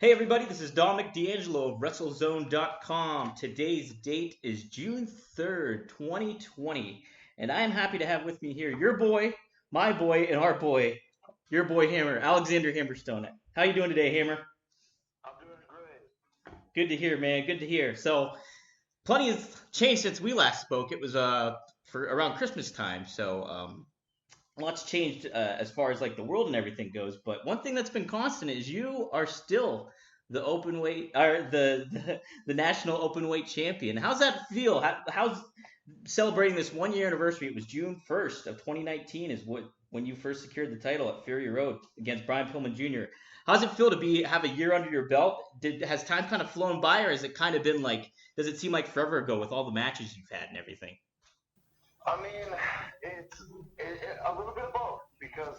Hey everybody, this is Dominic, DeAngelo of WrestleZone.com. Today's date is June 3rd, 2020, and I am happy to have with me here your boy, my boy, and our boy, your boy Hammer, Alexander Hammerstone. How you doing today, Hammer? I'm doing great. Good to hear, man. Good to hear. So, plenty has changed since we last spoke. It was for around Christmas time, so lots changed as far as like the world and everything goes. But one thing that's been constant is you are still the open weight or the National Openweight Champion. How's that feel? How's celebrating this 1 year anniversary? It was June 1st of 2019 is when you first secured the title at Fury Road against Brian Pillman Jr. How's it feel to have a year under your belt? Has time kind of flown by, or has it kind of been like? Does it seem like forever ago with all the matches you've had and everything? I mean, it's a little bit of both because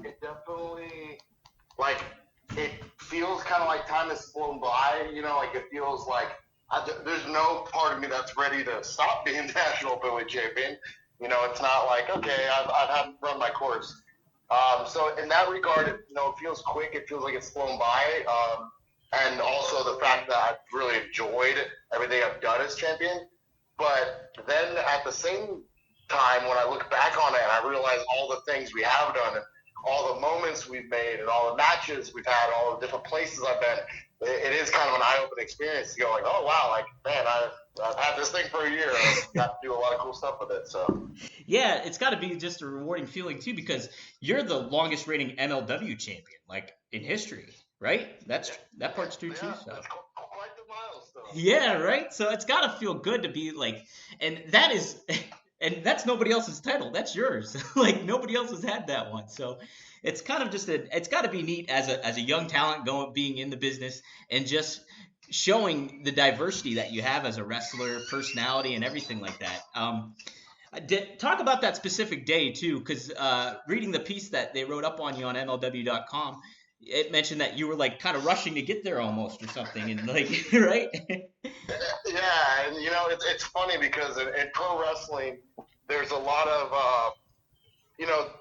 it definitely, like, it feels kind of like time has flown by, like it feels like there's no part of me that's ready to stop being National Openweight Champion. It's not like, okay, I've run my course. So in that regard, it feels quick. It feels like it's flown by. And also the fact that I've really enjoyed everything I've done as champion. But then at the same time, when I look back on it and I realize all the things we have done and all the moments we've made and all the matches we've had, all the different places I've been, it is kind of an eye-opening experience to go like, oh, wow, like, man, I've had this thing for a year. I've got to do a lot of cool stuff with it. So yeah, it's got to be just a rewarding feeling, too, because you're the longest-reigning MLW champion, like, in history, right? That part's true, too. So. That's quite the milestone. Yeah, right? So it's got to feel good to be, like, and that's nobody else's title. That's yours. Like, nobody else has had that one. So it's kind of just it's got to be neat as a young talent being in the business and just showing the diversity that you have as a wrestler, personality, and everything like that. Talk about that specific day, too, because reading the piece that they wrote up on you on MLW.com, it mentioned that you were, like, kind of rushing to get there almost or something, and, like, right? Yeah, and, it's funny because in pro wrestling, there's a lot of,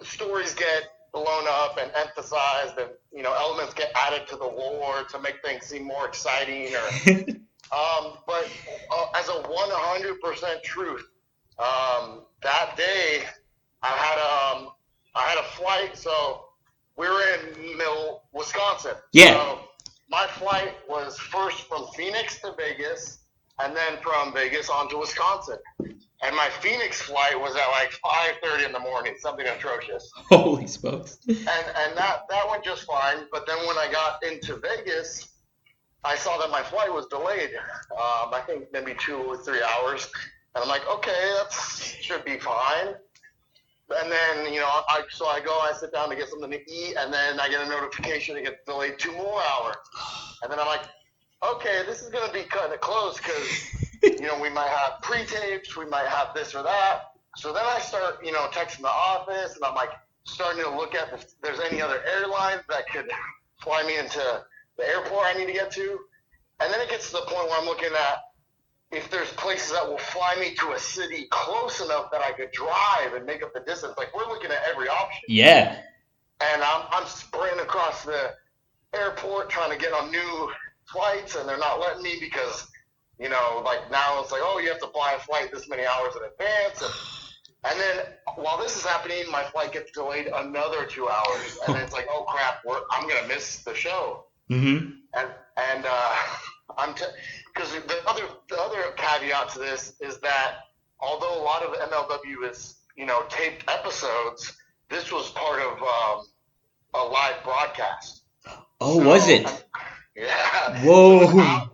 stories get blown up and emphasized and, elements get added to the lore to make things seem more exciting. But as a 100% truth, that day I had a flight, so we were in Wisconsin. Yeah. So my flight was first from Phoenix to Vegas, and then from Vegas on to Wisconsin. And my Phoenix flight was at like 5:30 in the morning, something atrocious. Holy smokes. And that went just fine. But then when I got into Vegas, I saw that my flight was delayed. I think maybe 2 or 3 hours. And I'm like, okay, that should be fine. And then, I sit down to get something to eat, and then I get a notification it gets delayed 2 more hours. And then I'm like, okay, this is going to be kind of close because, we might have pre-tapes, we might have this or that. So then I start, texting the office, and I'm like starting to look at if there's any other airlines that could fly me into the airport I need to get to. And then it gets to the point where I'm looking at if there's places that will fly me to a city close enough that I could drive and make up the distance. Like, we're looking at every option. Yeah. And I'm sprinting across the airport trying to get on new flights, and they're not letting me because, like, now it's like, oh, you have to fly a flight this many hours in advance. And then while this is happening, my flight gets delayed another 2 hours. And it's like, oh, crap, I'm going to miss the show. Mm-hmm. And because the other caveat to this is that although a lot of MLW is, taped episodes, this was part of a live broadcast. Oh, so, was it? Yeah. Whoa.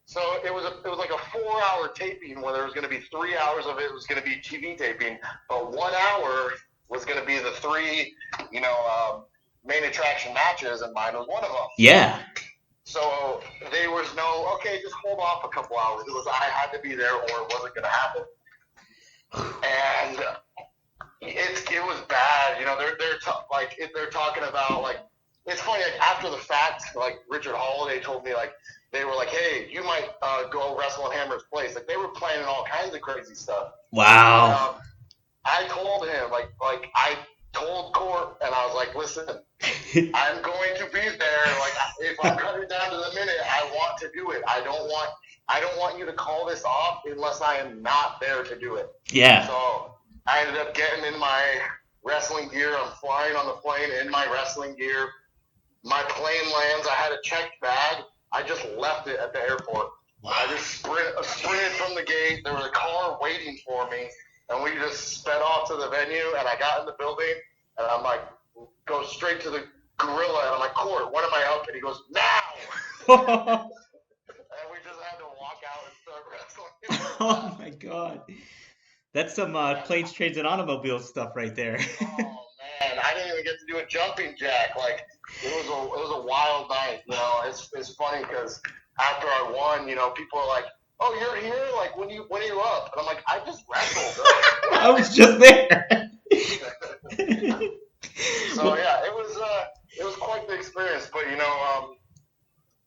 So it was like a 4-hour taping where there was going to be 3 hours of it was going to be TV taping, but 1 hour was going to be the 3, main attraction matches, and mine was one of them. Yeah. So there was no, okay, just hold off a couple hours. It was I had to be there or it wasn't going to happen. And it was bad. They're talking about, like, it's funny, like, after the fact, like, Richard Holliday told me, like, they were like, hey, you might go wrestle in Hammer's place. Like, they were planning all kinds of crazy stuff. Wow. I told him, like I told Court, and I was like, listen, I'm going to be there. Like, if I'm cutting down to the minute, I want to do it. I don't want you to call this off unless I am not there to do it. Yeah. So I ended up getting in my wrestling gear. I'm flying on the plane in my wrestling gear. My plane lands. I had a checked bag. I just left it at the airport. Wow. I just sprinted from the gate. There was a car waiting for me, and we just sped off to the venue, and I got in the building, and I'm like, go straight to the gorilla, and I'm like, Court, when am I up? And he goes, now! And we just had to walk out and start wrestling. Oh, my God. That's some planes, trains, and automobiles stuff right there. Oh, man. I didn't even get to do a jumping jack. Like, it was a wild night. You know, it's funny because after I won, you know, people are like, oh, you're here? Like, when are you up? And I'm like, I just wrestled. I was just there. So, yeah, it was quite the experience. But, you know,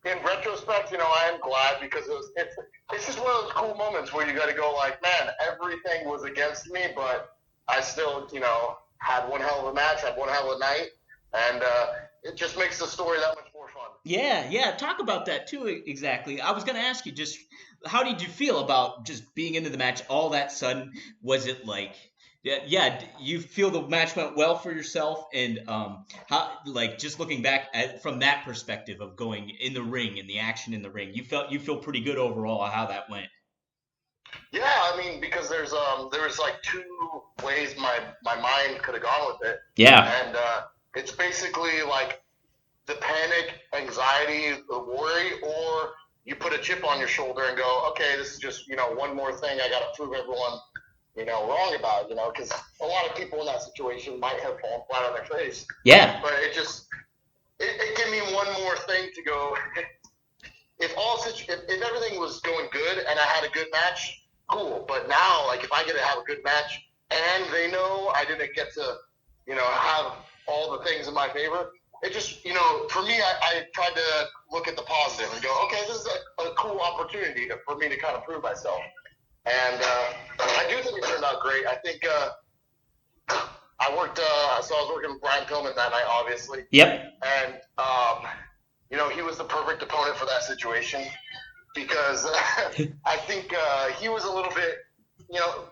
in retrospect, you know, I am glad because it's just one of those cool moments where you got to go like, man, everything was against me, but I still, you know, had one hell of a match, had one hell of a night, and it just makes the story that much more fun. Yeah. Talk about that too. Exactly. I was going to ask you, just how did you feel about just being into the match all that sudden? Was it like, yeah, you feel the match went well for yourself, and how, like, just looking back from that perspective of going in the ring and the action in the ring, you feel pretty good overall how that went. Yeah, I mean, because there was like two ways my mind could have gone with it. Yeah. And it's basically like the panic, anxiety, the worry, or you put a chip on your shoulder and go, okay, this is just, you know, one more thing I got to prove everyone, you know, wrong about, you know, because a lot of people in that situation might have fallen flat on their face. Yeah. But it gave me one more thing to go. If everything was going good and I had a good match, cool. But now, like, if I get to have a good match and they know I didn't get to, you know, have all the things in my favor, it just, you know, for me, I tried to look at the positive and go, okay, this is a cool opportunity for me to kind of prove myself. And I do think it turned out great. I think I was working with Brian Pillman that night, obviously. Yep. And, you know, he was the perfect opponent for that situation because I think he was a little bit, you know,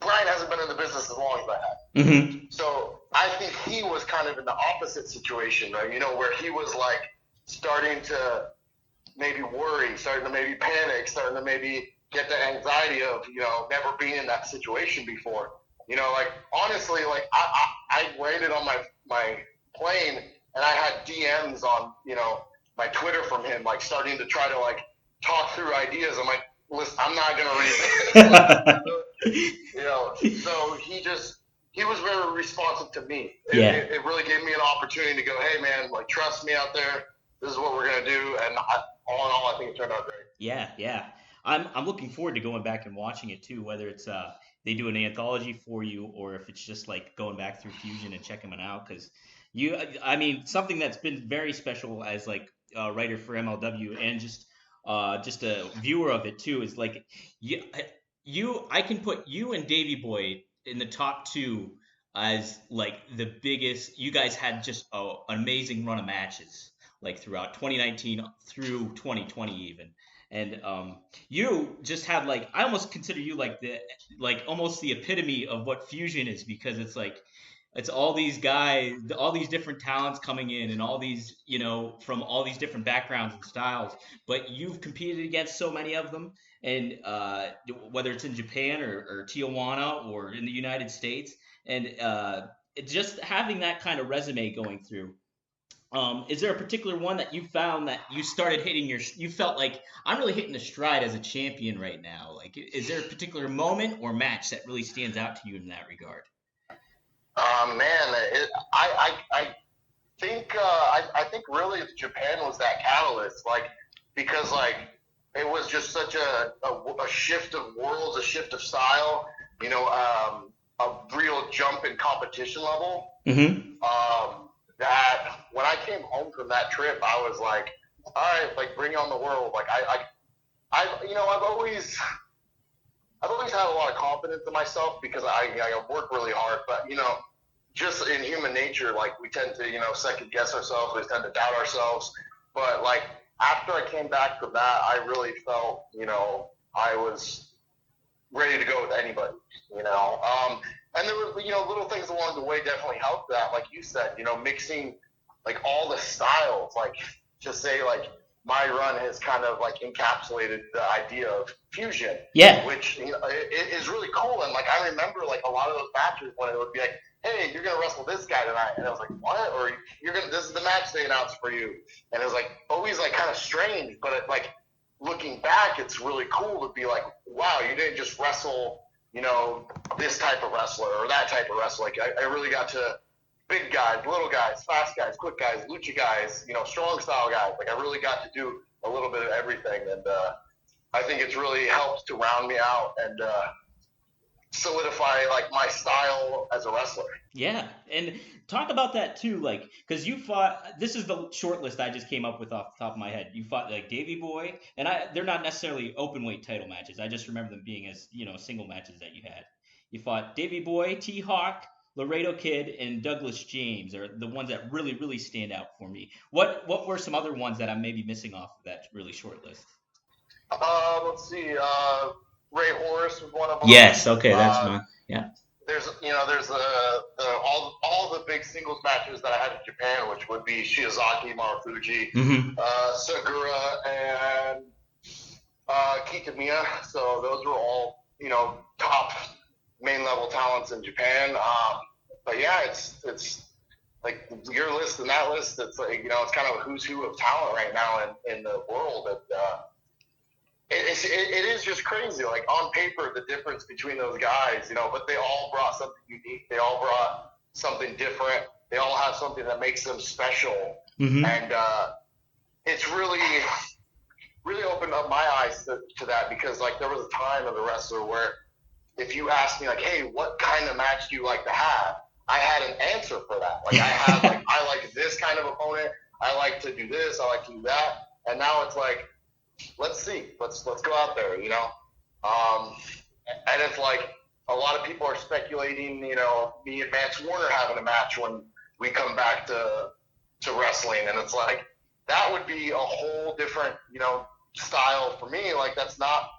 Brian hasn't been in the business as long as I have. Mm-hmm. So I think he was kind of in the opposite situation, right? You know, where he was like starting to maybe worry, starting to maybe panic, starting to maybe get the anxiety of, you know, never being in that situation before. You know, like, honestly, like, I landed on my plane and I had DMs on, you know, my Twitter from him, like, starting to try to, like, talk through ideas. I'm like, listen, I'm not going to read this. You know, so he was very responsive to me. It really gave me an opportunity to go, hey, man, like, trust me out there. This is what we're going to do. And all in all, I think it turned out great. Yeah. I'm looking forward to going back and watching it too, whether it's they do an anthology for you or if it's just like going back through Fusion and checking them out. Because I mean, something that's been very special as like a writer for MLW and just a viewer of it too is like I can put you and Davey Boy in the top two as like the biggest. You guys had just an amazing run of matches like throughout 2019 through 2020 even. And you just have like, I almost consider you like almost the epitome of what Fusion is, because it's like, it's all these guys, all these different talents coming in and all these, you know, from all these different backgrounds and styles, but you've competed against so many of them. And whether it's in Japan or Tijuana or in the United States, and just having that kind of resume going through. Is there a particular one that you found that you started hitting you felt like, I'm really hitting a stride as a champion right now? Like, is there a particular moment or match that really stands out to you in that regard? Man, I think really Japan was that catalyst, like, because like it was just such a shift of worlds, a shift of style, you know, a real jump in competition level. Mm-hmm. That when I came home from that trip, I was like, all right, like, bring on the world. Like, you know, I've always had a lot of confidence in myself because I work really hard. But, you know, just in human nature, like we tend to, second guess ourselves. We tend to doubt ourselves. But like after I came back from that, I really felt, I was ready to go with anybody, and there were, little things along the way definitely helped that. Like you said, mixing like all the styles, like just say like my run has kind of like encapsulated the idea of fusion, which it is really cool. And like I remember like a lot of those matches when it would be like, hey, you're gonna wrestle this guy tonight, and I was like, what? Or this is the match they announced for you, and it was like always like kind of strange, but it, like looking back, it's really cool to be like, wow, you didn't just wrestle, this type of wrestler or that type of wrestler. Like I really got to big guys, little guys, fast guys, quick guys, lucha guys, strong style guys. Like I really got to do a little bit of everything, and I think it's really helped to round me out and solidify like my style as a wrestler. Yeah, and talk about that too, like because you fought. This is the short list I just came up with off the top of my head. You fought like Davey Boy, and they're not necessarily open weight title matches. I just remember them being as single matches that you had. You fought Davey Boy, T-Hawk, Laredo Kid, and Douglas James are the ones that really, really stand out for me. What were some other ones that I'm maybe missing off of that really short list? Let's see. Ray Horace was one of them. Yes. Okay, that's one. Yeah. There's all the big singles matches that I had in Japan, which would be Shiozaki, Marufuji, Segura, and Kitamiya. So those were all top main level talents in Japan. But yeah, it's like your list and that list. It's like it's kind of a who's who of talent right now in the world. And it is just crazy. Like on paper, the difference between those guys, but they all brought something unique. They all brought something different. They all have something that makes them special. And it's really, really opened up my eyes to that, because like there was a time of the wrestler where if you asked me like, hey, what kind of match do you like to have? I had an answer for that. Like I like this kind of opponent. I like to do this. I like to do that. And now it's like, let's see, let's go out there, and it's like a lot of people are speculating, me and Vance Warner having a match when we come back to wrestling, and it's like that would be a whole different, style for me. Like that's not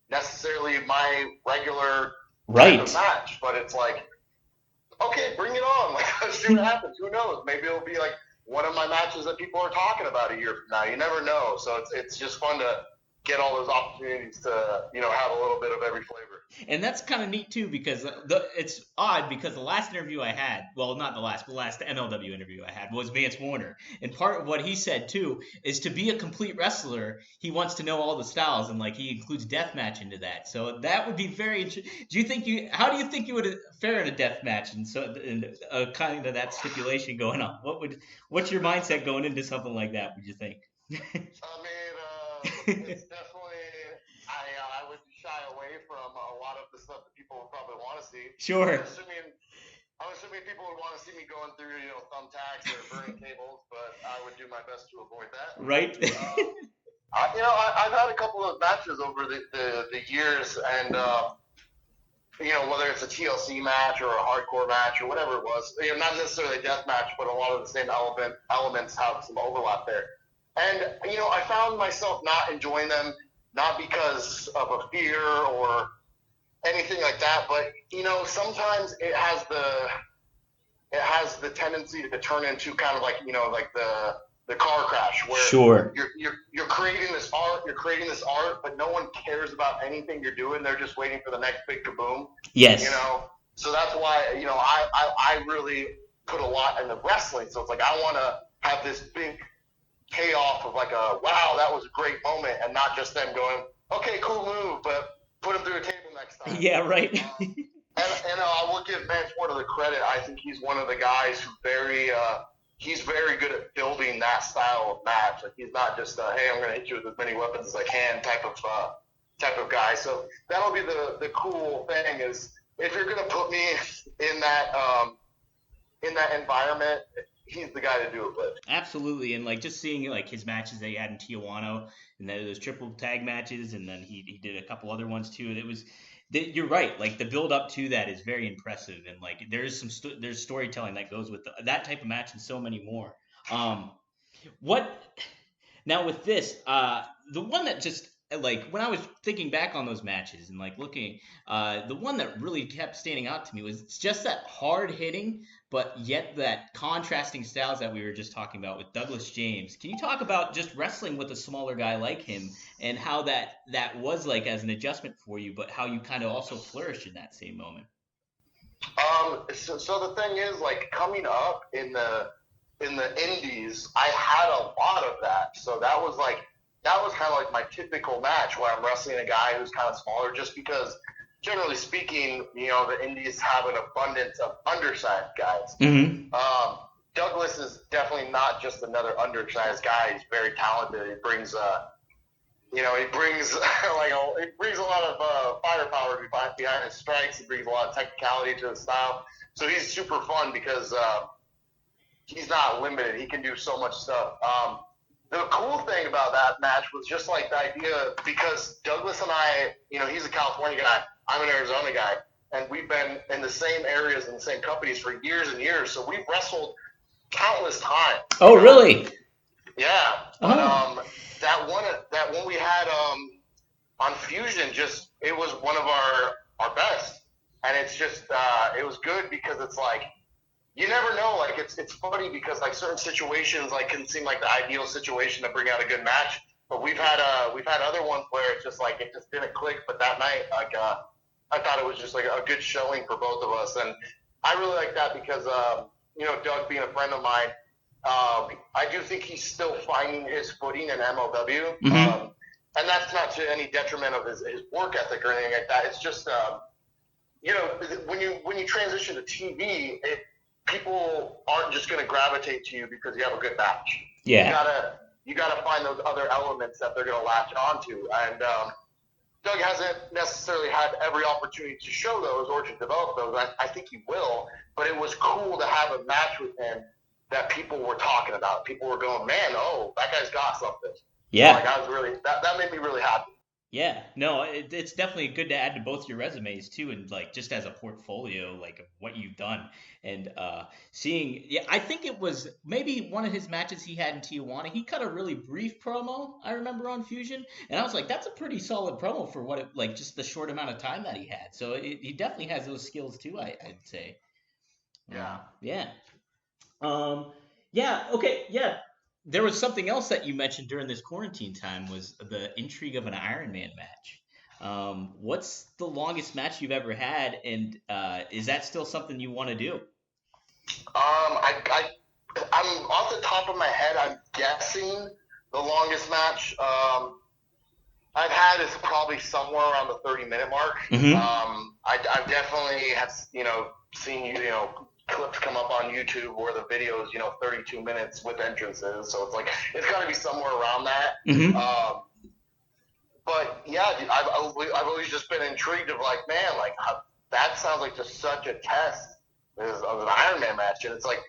necessarily my regular type of match, but it's like, okay, bring it on. Like let's see what happens. Who knows? Maybe it'll be like one of my matches that people are talking about a year from now. You never know. So it's just fun to get all those opportunities to, have a little bit of every flavor. And that's kind of neat too, because it's odd because the last interview I had, well, not the last, but the last MLW interview I had was Vance Warner. And part of what he said too is to be a complete wrestler, he wants to know all the styles, and like he includes deathmatch into that. So that would be very interesting. How do you think you would fare in a deathmatch and kind of that stipulation going on? What's your mindset going into something like that, would you think? It's definitely, I would shy away from a lot of the stuff that people would probably want to see. Sure. I'm assuming people would want to see me going through, thumbtacks or burning cables, but I would do my best to avoid that. Right. I've had a couple of matches over the years, and whether it's a TLC match or a hardcore match or whatever it was, not necessarily a death match, but a lot of the same elements have some overlap there. And, I found myself not enjoying them, not because of a fear or anything like that, but, sometimes it has the tendency to turn into kind of like, like the car crash where sure. you're creating this art, but no one cares about anything you're doing. They're just waiting for the next big kaboom. Yes. So that's why, I really put a lot into wrestling. So it's like, I want to have this big payoff of like wow, that was a great moment, and not just them going, okay, cool move, but put him through a table next time. Yeah, right. And I will give Vance Warner the credit. I think he's one of the guys who he's very good at building that style of match. Like he's not just hey, I'm going to hit you with as many weapons as I can type of guy. So that'll be the cool thing, is if you're going to put me in that environment, he's the guy to do it with. Absolutely. And like just seeing like his matches that he had in Tijuana, and then those triple tag matches, and then he did a couple other ones too. You're right. Like the build up to that is very impressive, and like there's there's storytelling that goes with that type of match and so many more. What now with this? The one that just like when I was thinking back on those matches and like looking, the one that really kept standing out to me was just that hard hitting, but yet that contrasting styles that we were just talking about with Douglas James. Can you talk about just wrestling with a smaller guy like him and how that was like as an adjustment for you, but how you kind of also flourished in that same moment? So the thing is, like coming up in the indies, I had a lot of that. So that was kind of like my typical match where I'm wrestling a guy who's kind of smaller, just because generally speaking, the indies have an abundance of undersized guys. Mm-hmm. Douglas is definitely not just another undersized guy. He's very talented. He brings he brings a lot of firepower behind his strikes. He brings a lot of technicality to his style. So he's super fun because he's not limited. He can do so much stuff. The cool thing about that match was just like the idea, because Douglas and I, he's a California guy, I'm an Arizona guy, and we've been in the same areas and the same companies for years and years. So we've wrestled countless times. Oh, really? Yeah. Oh. But that one we had on Fusion, it was one of our best, and it's just it was good because it's like, you never know. Like it's funny because like certain situations like can seem like the ideal situation to bring out a good match, but we've had other ones where it's just like it just didn't click. But that night, like I thought it was just like a good showing for both of us, and I really like that because Doug being a friend of mine, I do think he's still finding his footing in MLW, mm-hmm. And that's not to any detriment of his work ethic or anything like that. It's just when you transition to TV, people aren't just going to gravitate to you because you have a good match. Yeah. You gotta find those other elements that they're going to latch onto. And Doug hasn't necessarily had every opportunity to show those or to develop those. I think he will, but it was cool to have a match with him that people were talking about. People were going, man, that guy's got something. Yeah. So, like, I was really that made me really happy. Yeah, no, it's definitely good to add to both your resumes too, and like just as a portfolio, like of what you've done, and seeing. Yeah, I think it was maybe one of his matches he had in Tijuana. He cut a really brief promo, I remember, on Fusion, and I was like, that's a pretty solid promo for what just the short amount of time that he had. So he definitely has those skills too, I'd say. Yeah. Yeah. Yeah. Okay. Yeah. There was something else that you mentioned during this quarantine time was the intrigue of an Iron Man match. What's the longest match you've ever had, and is that still something you want to do? I'm off the top of my head, I'm guessing the longest match I've had is probably somewhere around the 30-minute mark. Mm-hmm. I definitely have, seen clips come up on YouTube where the video is 32 minutes with entrances, so it's got to be somewhere around that. Mm-hmm. But yeah, I've always just been intrigued of like, man, like that sounds like just such a test of an Iron Man match, and it's like,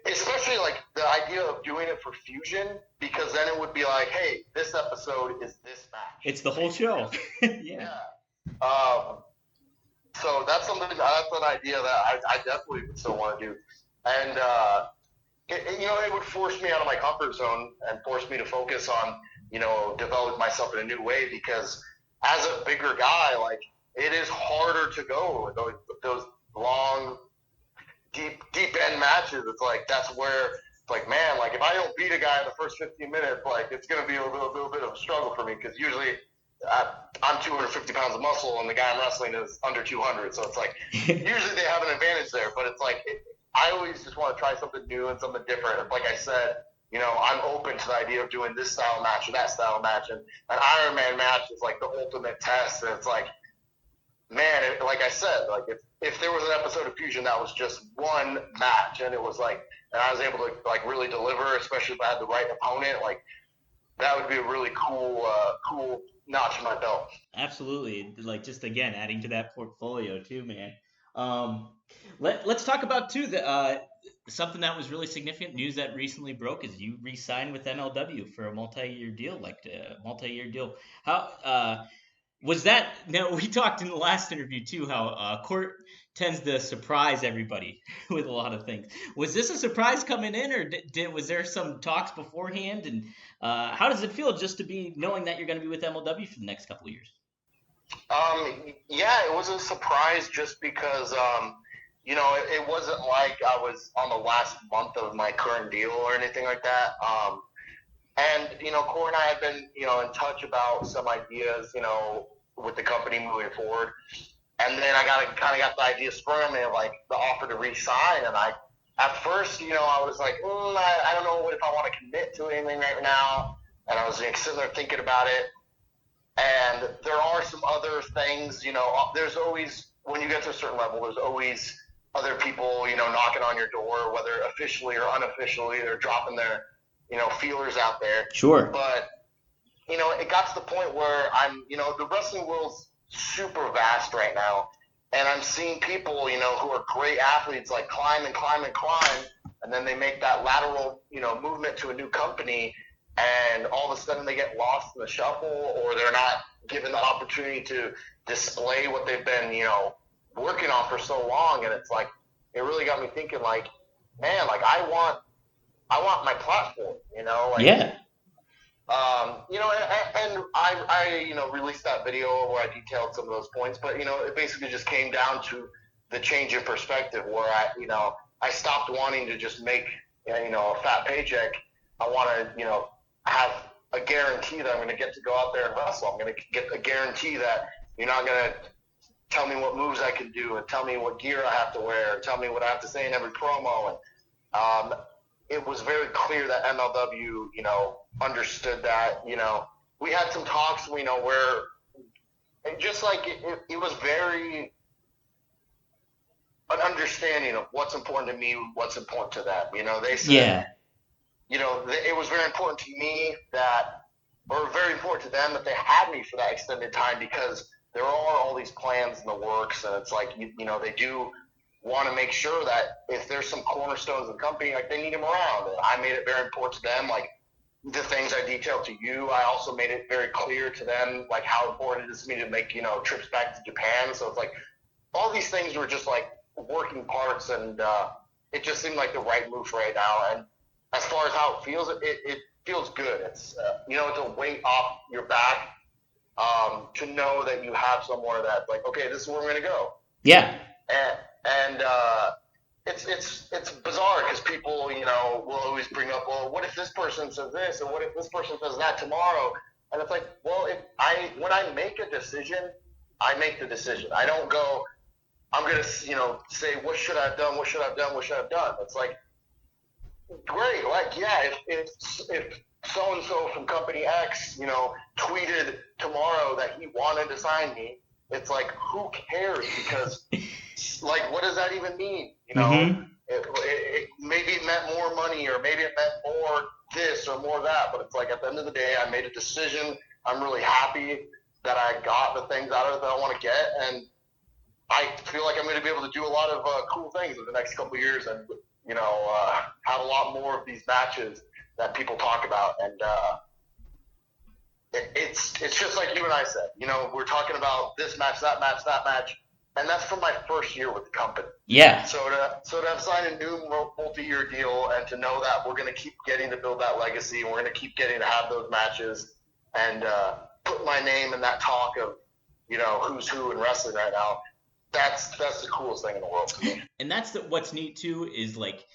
especially like the idea of doing it for Fusion, because then it would be like, hey, this episode is this match. It's the whole show. Yeah. So that's an idea that I definitely would still want to do. And, it would force me out of my comfort zone and force me to focus on, develop myself in a new way, because as a bigger guy, like, it is harder to go with those long, deep end matches. It's like, that's where it's like, man, like, if I don't beat a guy in the first 15 minutes, like, it's going to be a little bit of a struggle for me, because usually I'm 250 pounds of muscle, and the guy I'm wrestling is under 200. So it's like, usually they have an advantage there, but it's like, I always just want to try something new and something different. Like I said, I'm open to the idea of doing this style match or that style match, and an Iron Man match is like the ultimate test. And it's like, man, like I said, like if there was an episode of Fusion that was just one match, and it was like, and I was able to like really deliver, especially if I had the right opponent, like that would be a really cool notch in my belt. Absolutely. Like, just again, adding to that portfolio too, man. Let's talk about too something that was really significant news that recently broke is you re-signed with MLW for a multi-year deal. How Was that now? We talked in the last interview too how Court tends to surprise everybody with a lot of things. Was this a surprise coming in, or was there some talks beforehand? And how does it feel just to be knowing that you're going to be with MLW for the next couple of years? Yeah, it was a surprise just because it wasn't like I was on the last month of my current deal or anything like that. And Corey and I had been in touch about some ideas with the company moving forward. And then I kind of got the idea sprung on me of like the offer to re-sign. And at first, I was like, I don't know if I want to commit to anything right now. And I was sitting there thinking about it. And there are some other things, there's always, when you get to a certain level, there's always other people, knocking on your door, whether officially or unofficially, they're dropping their, feelers out there. Sure. But, it got to the point where the wrestling world's super vast right now. And I'm seeing people, who are great athletes, like climb, and then they make that lateral, movement to a new company, and all of a sudden they get lost in the shuffle, or they're not given the opportunity to display what they've been, working on for so long. And it's like, it really got me thinking, like, man, like I want my platform, Yeah. And I released that video where I detailed some of those points, but, it basically just came down to the change in perspective where I stopped wanting to just make, a fat paycheck. I want to, have a guarantee that I'm going to get to go out there and wrestle. I'm going to get a guarantee that you're not going to tell me what moves I can do and tell me what gear I have to wear and tell me what I have to say in every promo. And it was very clear that MLW, understood that. We had some talks, where just like it was very an understanding of what's important to me, what's important to them. They said, yeah. It was very important to me or very important to them that they had me for that extended time, because there are all these plans in the works, and it's like, they do want to make sure that if there's some cornerstones of the company, like they need them around. And I made it very important to them, like the things I detailed to you. I also made it very clear to them, like how important it is to me to make, trips back to Japan. So it's like all these things were just like working parts, and it just seemed like the right move right now. And as far as how it feels, it feels good. It's it's a weight off your back to know that you have somewhere that like, okay, this is where we're gonna go. Yeah. And it's bizarre because people will always bring up, well, what if this person says this, or what if this person says that tomorrow? And it's like, well, when I make a decision, I make the decision. I don't go, I'm gonna say what should I have done, what should I have done, what should I have done. It's like, great, like, yeah, if so-and-so from company X, tweeted tomorrow that he wanted to sign me, it's like, who cares? Because, like, what does that even mean? Mm-hmm. Maybe it meant more money, or maybe it meant more this or more that, but it's like, at the end of the day, I made a decision. I'm really happy that I got the things out of it that I want to get, and I feel like I'm going to be able to do a lot of cool things in the next couple of years, and have a lot more of these matches that people talk about. And it's just like you and I said, we're talking about this match, that match, and that's from my first year with the company. Yeah. So to have signed a new multi-year deal, and to know that we're going to keep getting to build that legacy, and we're going to keep getting to have those matches, and put my name in that talk of, who's who in wrestling right now, that's the coolest thing in the world to me. And that's what's neat too, is like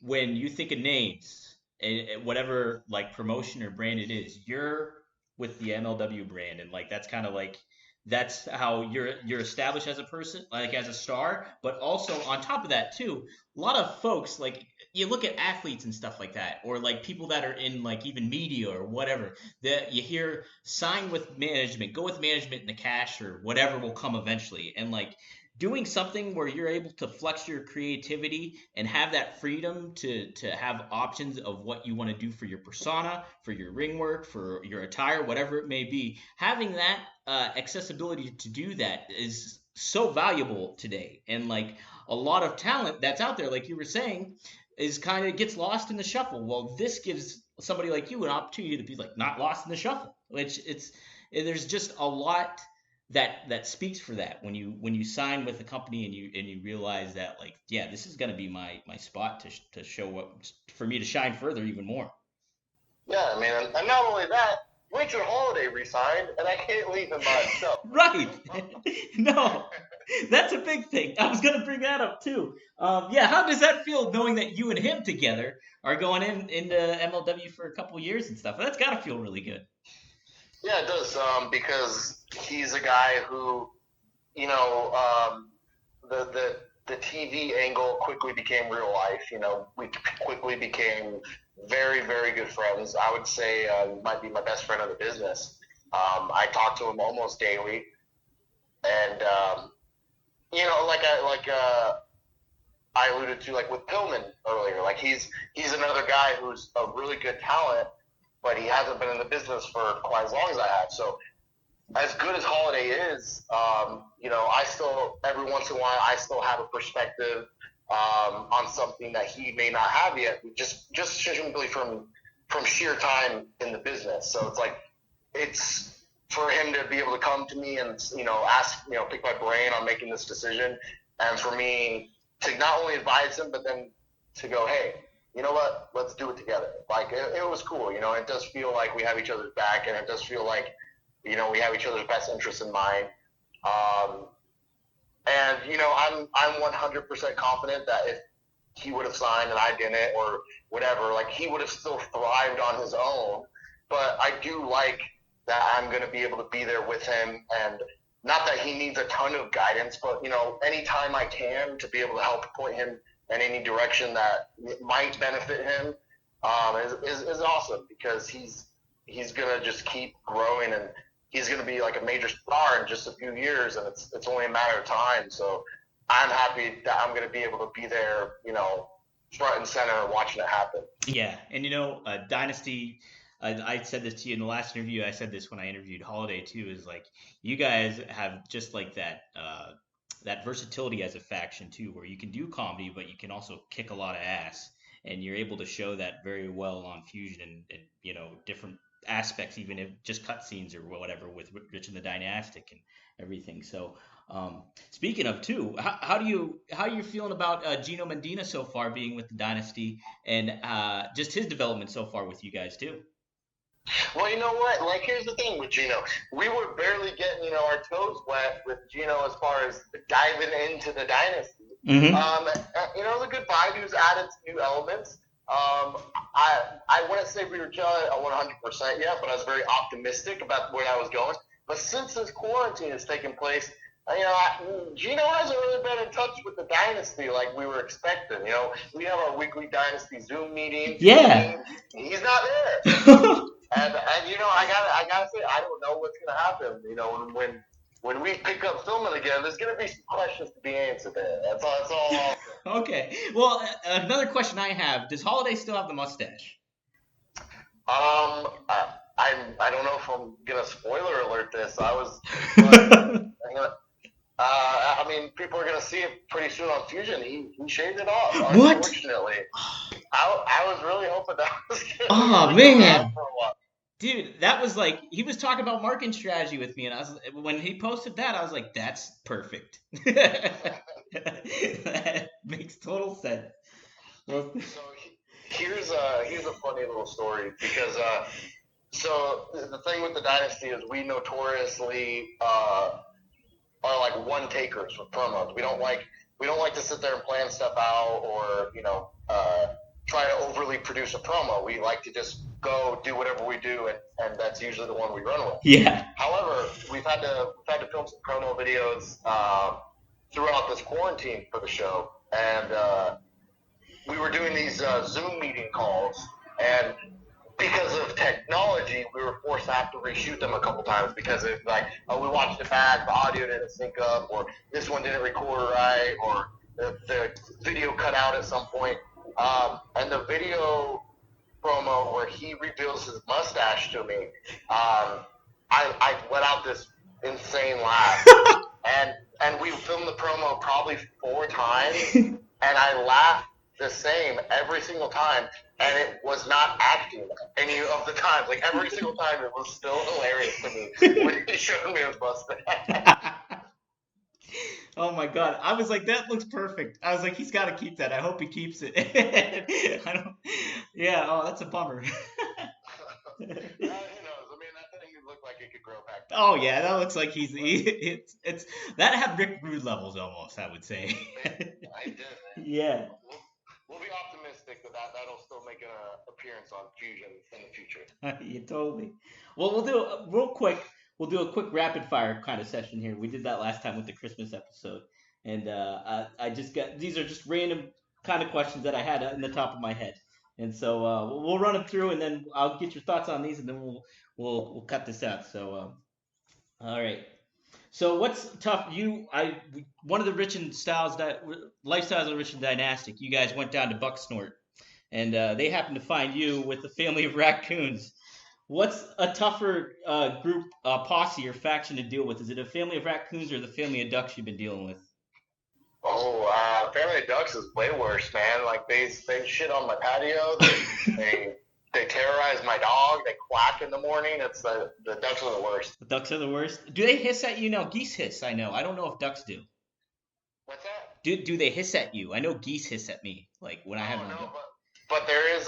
when you think of names, and whatever like promotion or brand it is, you're with the MLW brand, and like that's kind of like that's how you're established as a person, like as a star. But also on top of that too, a lot of folks, like you look at athletes and stuff like that, or like people that are in like even media or whatever, that you hear sign with management, go with management, and the cash or whatever will come eventually. And like doing something where you're able to flex your creativity and have that freedom to have options of what you want to do for your persona, for your ring work, for your attire, whatever it may be, having that accessibility to do that is so valuable today. And like a lot of talent that's out there, like you were saying, is kind of gets lost in the shuffle. Well, this gives somebody like you an opportunity to be like not lost in the shuffle, which there's just a lot that speaks for that when you sign with the company and you realize that, like, yeah, this is gonna be my spot to show what, for me to shine further even more. Yeah, I mean, and not only that, Richard Holliday resigned, and I can't leave him by himself. Right. No, that's a big thing. I was gonna bring that up too. Yeah, how does that feel knowing that you and him together are going into MLW for a couple years and stuff? That's gotta feel really good. Yeah, it does, because he's a guy who, you know, the TV angle quickly became real life. You know, we quickly became very, very good friends. I would say might be my best friend in the business. I talk to him almost daily, and you know, like I alluded to, like with Pillman earlier, like he's another guy who's a really good talent, but he hasn't been in the business for quite as long as I have. So as good as Holliday is, you know, I still, every once in a while, I still have a perspective on something that he may not have yet, just simply from sheer time in the business. So it's like, it's for him to be able to come to me and, you know, ask, you know, pick my brain on making this decision, and for me to not only advise him, but then to go, hey, you know what, let's do it together. Like, it was cool, you know, it does feel like we have each other's back, and it does feel like, you know, we have each other's best interests in mind. And, you know, I'm 100% confident that if he would have signed and I didn't, or whatever, like, he would have still thrived on his own. But I do like that I'm going to be able to be there with him, and not that he needs a ton of guidance, but, you know, anytime I can, to be able to help point him in any direction that might benefit him is awesome, because he's going to just keep growing, and he's going to be like a major star in just a few years, and it's only a matter of time. So I'm happy that I'm going to be able to be there, you know, front and center, watching it happen. Yeah, and you know, Dynasty, I said this to you in the last interview. I said this when I interviewed Holliday too. Is like, you guys have just like that that versatility as a faction too, where you can do comedy, but you can also kick a lot of ass, and you're able to show that very well on Fusion and you know, different aspects, even if just cutscenes or whatever, with Rich and the Dynastic and everything. So speaking of too, how are you feeling about Gino Medina so far being with the Dynasty, and just his development so far with you guys too? Well, you know what? Like, here's the thing with Gino. We were barely getting, you know, our toes wet with Gino as far as diving into the Dynasty. Mm-hmm. You know, it was a good vibe. He was added some new elements. I wouldn't say we were gelling 100% yet, but I was very optimistic about where I was going. But since this quarantine has taken place, you know, Gino hasn't really been in touch with the Dynasty like we were expecting. You know, we have our weekly Dynasty Zoom meeting. Yeah. He's not there. And you know, I gotta say, I don't know what's gonna happen. You know, when we pick up filming again, there's gonna be some questions to be answered there. That's all. Okay. Well, another question I have: does Holliday still have the mustache? I don't know if I'm gonna spoiler alert this. I mean, people are gonna see it pretty soon on Fusion. He shaved it off. What? Unfortunately, I was really hoping that was gonna man. For a while. Dude, that was like, he was talking about marketing strategy with me, and when he posted that, I was like, that's perfect. That makes total sense. So here's a funny little story, because so the thing with the Dynasty is we notoriously are like one takers with promos. We don't like to sit there and plan stuff out, or, you know, try to overly produce a promo. We like to just go do whatever we do, and that's usually the one we run with. Yeah. However, we've had to film some promo videos throughout this quarantine for the show, and we were doing these Zoom meeting calls, and because of technology, we were forced to have to reshoot them a couple times, because of, like, we watched it back, the audio didn't sync up, or this one didn't record right, or the video cut out at some point. And the video promo where he reveals his mustache to me, I let out this insane laugh. and we filmed the promo probably 4 times, and I laughed the same every single time. and it was not acting any of the times. Like every single time, it was still hilarious to me when he showed me his mustache. Oh my God. I was like, that looks perfect. I was like, he's got to keep that. I hope he keeps it. Yeah, oh, that's a bummer. Who knows? I mean, that thing looked like it could grow back. Oh yeah, that looks like it's that had Rick Rude levels almost, I would say. I did, man. Yeah. We'll be optimistic that'll still make an appearance on Fusion in the future. Yeah, totally. Well, we'll do real quick. We'll do a quick rapid fire kind of session here. We did that last time with the Christmas episode, and I just got these are just random kind of questions that I had in the top of my head, and so we'll run them through, and then I'll get your thoughts on these, and then we'll cut this out. So all right. So what's tough? One of the lifestyles of the Rich and Dynastic. You guys went down to Bucksnort, and they happened to find you with a family of raccoons. What's a tougher group, posse, or faction to deal with? Is it a family of raccoons or the family of ducks you've been dealing with? Oh, family of ducks is way worse, man. Like they shit on my patio. They terrorize my dog. They quack in the morning. It's the ducks are the worst. The ducks are the worst. Do they hiss at you? No, geese hiss. I know. I don't know if ducks do. What's that? Do they hiss at you? I know geese hiss at me. Like when I have them. No, but there's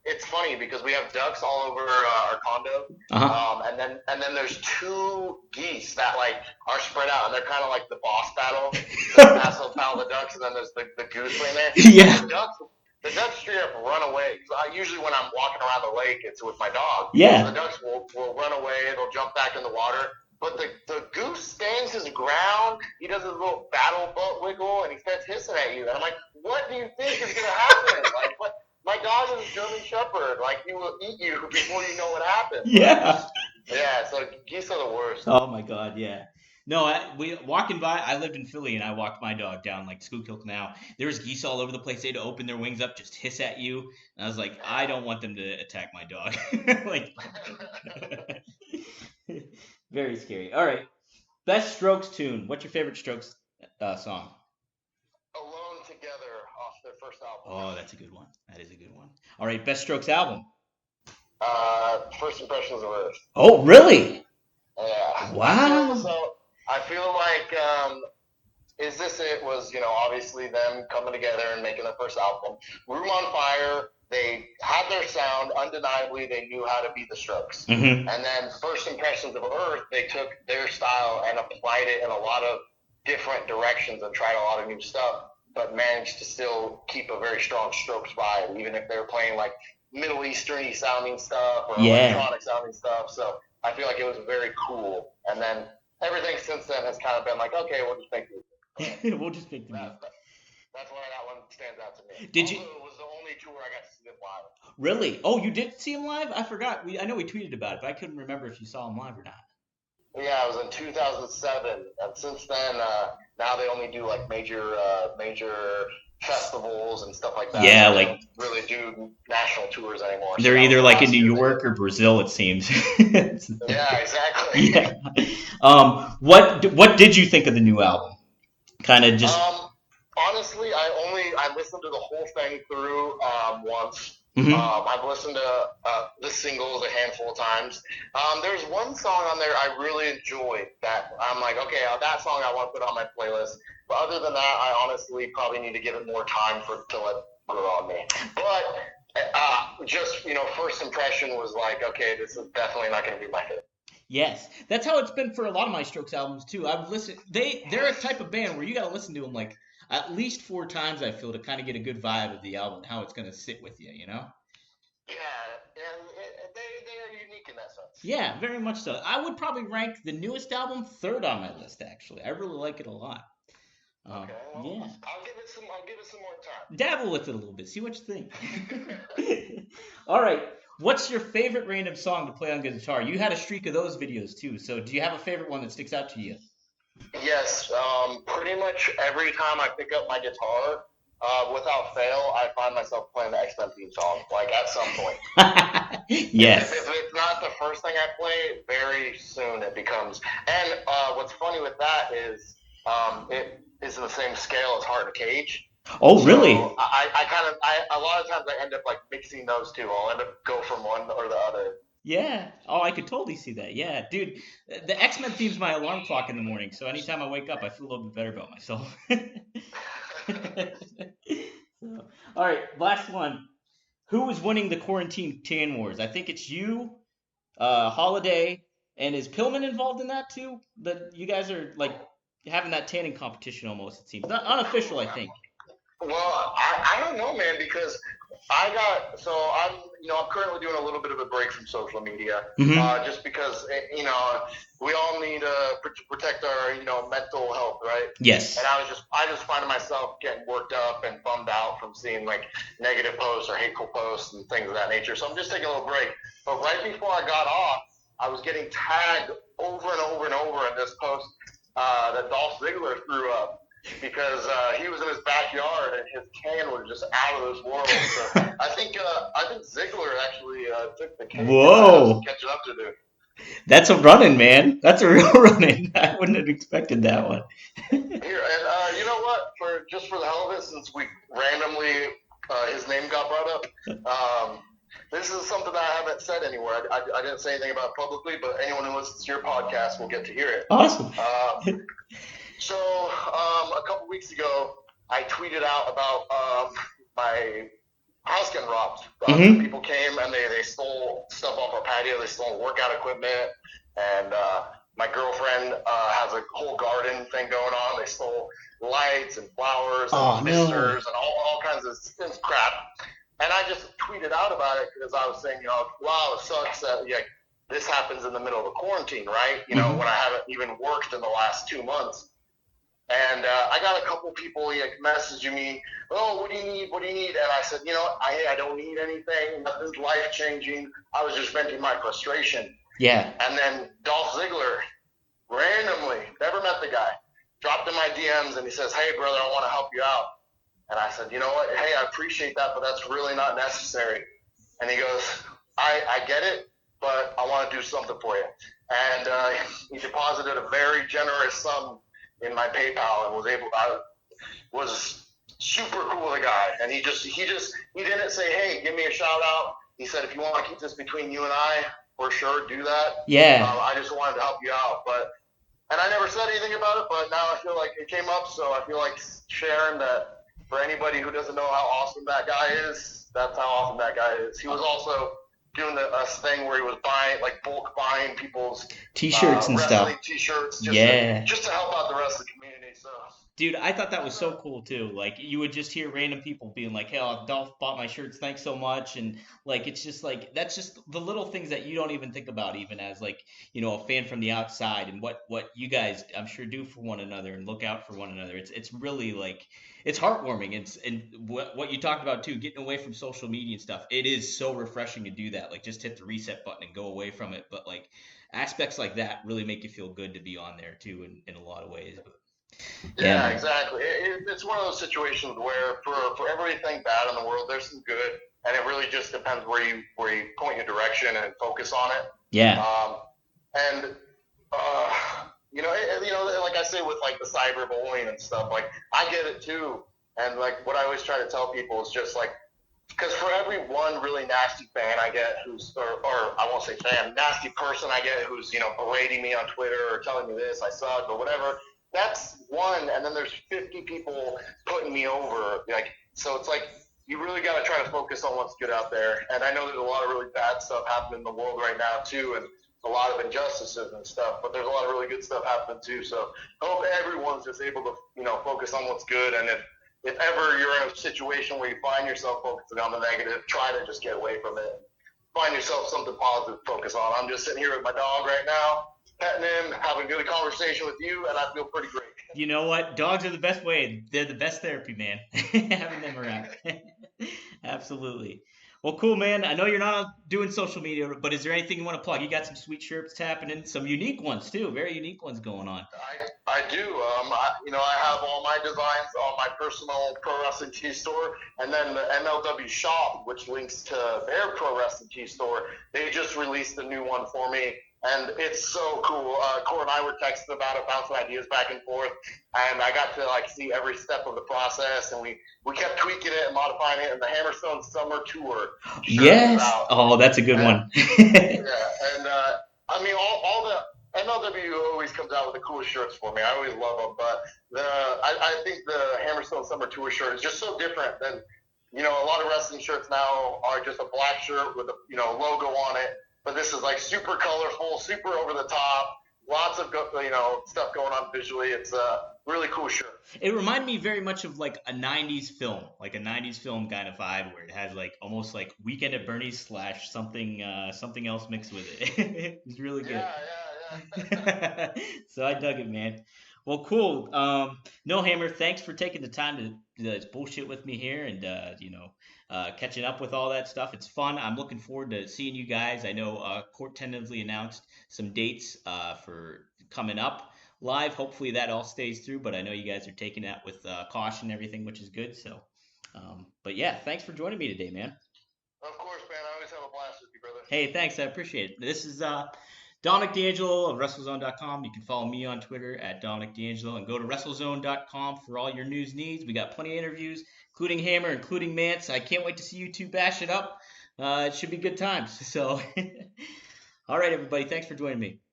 it's funny because we have ducks all over our condo, and then there's two geese that like are spread out, and they're kind of like the boss battle, the massive battle of the ducks, and then there's the goose in there. Yeah. The ducks straight up run away. Usually when I'm walking around the lake, it's with my dog. Yeah. So the ducks will run away. They'll jump back in the water. But the goose stands his ground. He does his little battle butt wiggle, and he starts hissing at you. And I'm like, what do you think is going to happen? Like, what? My dog is a German Shepherd. Like, he will eat you before you know what happens. Yeah. Yeah, so geese are the worst. Oh, my God, yeah. No, walking by, I lived in Philly, and I walked my dog down, like, Schuylkill Canal. There was geese all over the place. They'd open their wings up, just hiss at you. And I was like, I don't want them to attack my dog. Like, very scary. All right. Best Strokes tune. What's your favorite Strokes song? Alone Together off their first album. Oh, that's a good one. That is a good one. All right. Best Strokes album. First Impressions of Earth. Oh, really? Yeah. Wow. So I feel like Is This It was, obviously them coming together and making their first album. Room on Fire, they had their sound. Undeniably, they knew how to be the Strokes. Mm-hmm. And then First Impressions of Earth, they took their style and applied it in a lot of different directions and tried a lot of new stuff, but managed to still keep a very strong Strokes vibe, even if they were playing like Middle Eastern-y sounding stuff or electronic sounding stuff. So I feel like it was very cool. And then everything since then has kind of been like, okay, we'll just make music. We'll just make the music. That's why that one stands out to me. Did also, you? It was the only tour I got to see them live. Really? Oh, you did see him live? I forgot. I know we tweeted about it, but I couldn't remember if you saw him live or not. Yeah, it was in 2007, and since then, now they only do like major festivals and stuff like that. Yeah, they like don't really do national tours anymore. They're either like in New York or Brazil, it seems. Yeah, exactly. Yeah. What did you think of the new album? Kind of just. Honestly, I listened to the whole thing through once. Mm-hmm. I've listened to the singles a handful of times. There's one song on there I really enjoyed that I'm like, okay, that song I want to put on my playlist. But other than that, I honestly probably need to give it more time to let it grow on me. But just, first impression was like, okay, this is definitely not going to be my favorite. Yes, that's how it's been for a lot of my Strokes albums too. I've listened. They're a type of band where you got to listen to them like at least 4 times, I feel, to kind of get a good vibe of the album, how it's going to sit with you, Yeah, and they are unique in that sense. Yeah, very much so. I would probably rank the newest album 3rd on my list, actually. I really like it a lot. Okay, well, yeah. I'll give it some more time. Dabble with it a little bit. See what you think. All right. What's your favorite random song to play on guitar? You had a streak of those videos, too. So do you have a favorite one that sticks out to you? Yes, pretty much every time I pick up my guitar, without fail, I find myself playing the X-Men theme song, like at some point. Yes. If it's not the first thing I play, very soon it becomes. And what's funny with that is it is in the same scale as Heart in a Cage. Oh, really? So I a lot of times I end up like mixing those two. I'll end up go from one or the other. Yeah. Oh, I could totally see that. Yeah, dude. The X-Men theme's my alarm clock in the morning, so anytime I wake up, I feel a little bit better about myself. So, all right, last one. Who is winning the quarantine tan wars? I think it's you, Holliday, and is Pillman involved in that too? That you guys are like having that tanning competition almost. It seems not unofficial. I think. Well, I don't know, man, because I'm currently doing a little bit of a break from social media, Mm-hmm. just because we all need to protect our mental health, right? Yes. And I just finding myself getting worked up and bummed out from seeing like negative posts or hateful posts and things of that nature. So I'm just taking a little break. But right before I got off, I was getting tagged over and over and over in this post that Dolph Ziggler threw up, because he was in his backyard and his tan was just out of this world. So I think Ziggler actually took the cake. Whoa. Catching up to do. That's a running, man. That's a real running. I wouldn't have expected that one. Here, and you know what? For the hell of it, since we randomly his name got brought up, this is something that I haven't said anywhere. I didn't say anything about it publicly, but anyone who listens to your podcast will get to hear it. Awesome. So a couple weeks ago, I tweeted out about my house getting robbed. People came and they stole stuff off our patio. They stole workout equipment, and my girlfriend has a whole garden thing going on. They stole lights and flowers and misters and all kinds of crap. And I just tweeted out about it because I was saying, wow, it sucks that this happens in the middle of a quarantine, right? When I haven't even worked in the last 2 months. And I got a couple people messaging me, oh, what do you need? What do you need? And I said, I don't need anything. Nothing's life-changing. I was just venting my frustration. Yeah. And then Dolph Ziggler, randomly, never met the guy, dropped in my DMs and he says, hey, brother, I want to help you out. And I said, you know what? Hey, I appreciate that, but that's really not necessary. And he goes, I get it, but I want to do something for you. And he deposited a very generous sum in my PayPal and was super cool, the guy. And he didn't say, hey, give me a shout out. He said, if you want to keep this between you and I, for sure, do that. Yeah. I just wanted to help you out. And I never said anything about it, but now I feel like it came up, so I feel like sharing that. For anybody who doesn't know how awesome that guy is, that's how awesome that guy is. He was also doing a thing where he was bulk buying people's T-shirts and stuff. T-shirts, just to help out the rest of the community. So, dude, I thought that was so cool too. Like, you would just hear random people being like, "Hey, Dolph bought my shirts, thanks so much," and like, it's just like that's just the little things that you don't even think about, even as like a fan from the outside, and what you guys, I'm sure, do for one another and look out for one another. It's really like. It's heartwarming. And what you talked about too, getting away from social media and stuff. It is so refreshing to do that. Like, just hit the reset button and go away from it. But like aspects like that really make you feel good to be on there too, in a lot of ways. But, yeah, exactly. It's one of those situations where for everything bad in the world, there's some good, and it really just depends where you point your direction and focus on it. Yeah. Like I say with like the cyberbullying and stuff, like I get it too. And like what I always try to tell people is just like, because for every one really nasty fan I get or I won't say fan, nasty person I get who's, berating me on Twitter or telling me this, I suck or whatever, that's one. And then there's 50 people putting me over. Like, so it's like, you really got to try to focus on what's good out there. And I know there's a lot of really bad stuff happening in the world right now too. And a lot of injustices and stuff, but there's a lot of really good stuff happening too. So I hope everyone's just able to, focus on what's good. And if ever you're in a situation where you find yourself focusing on the negative, try to just get away from it. Find yourself something positive to focus on. I'm just sitting here with my dog right now, petting him, having a good conversation with you, and I feel pretty great. You know what? Dogs are the best way. They're the best therapy, man. Having them around. Absolutely. Well, cool, man. I know you're not doing social media, but is there anything you want to plug? You got some sweet shirts happening, some unique ones too, very unique ones going on. I do. I have all my designs on my personal pro wrestling tee store, and then the MLW shop, which links to their pro wrestling tee store. They just released a new one for me. And it's so cool. Core and I were texting about it, bouncing ideas back and forth, and I got to like see every step of the process, and we kept tweaking it and modifying it. And the Hammerstone Summer Tour shirt Yes. is out. Oh, that's a good one. Yeah, and I mean, all the MLW always comes out with the coolest shirts for me. I always love them, but I think the Hammerstone Summer Tour shirt is just so different than, you know, a lot of wrestling shirts now are just a black shirt with a, you know, logo on it. But this is like super colorful, super over the top, lots of, you know, stuff going on visually. It's a really cool shirt. It reminded me very much of like a 90s film, like a 90s film kind of vibe where it has like almost like Weekend at Bernie's / something else mixed with it. It's really good. Yeah. So I dug it, man. Well, cool. No, Hammer, thanks for taking the time to bullshit with me here and, catching up with all that stuff. It's fun. I'm looking forward to seeing you guys. I know Court tentatively announced some dates for coming up live. Hopefully that all stays through, but I know you guys are taking that with caution and everything, which is good. So, but yeah, thanks for joining me today, man. Of course, man. I always have a blast with you, brother. Hey, thanks. I appreciate it. This is Dominic DeAngelo of WrestleZone.com. You can follow me on Twitter at Dominic DeAngelo and go to WrestleZone.com for all your news needs. We got plenty of interviews, including Hammer, including Mance. I can't wait to see you two bash it up. It should be good times. So, all right, everybody. Thanks for joining me.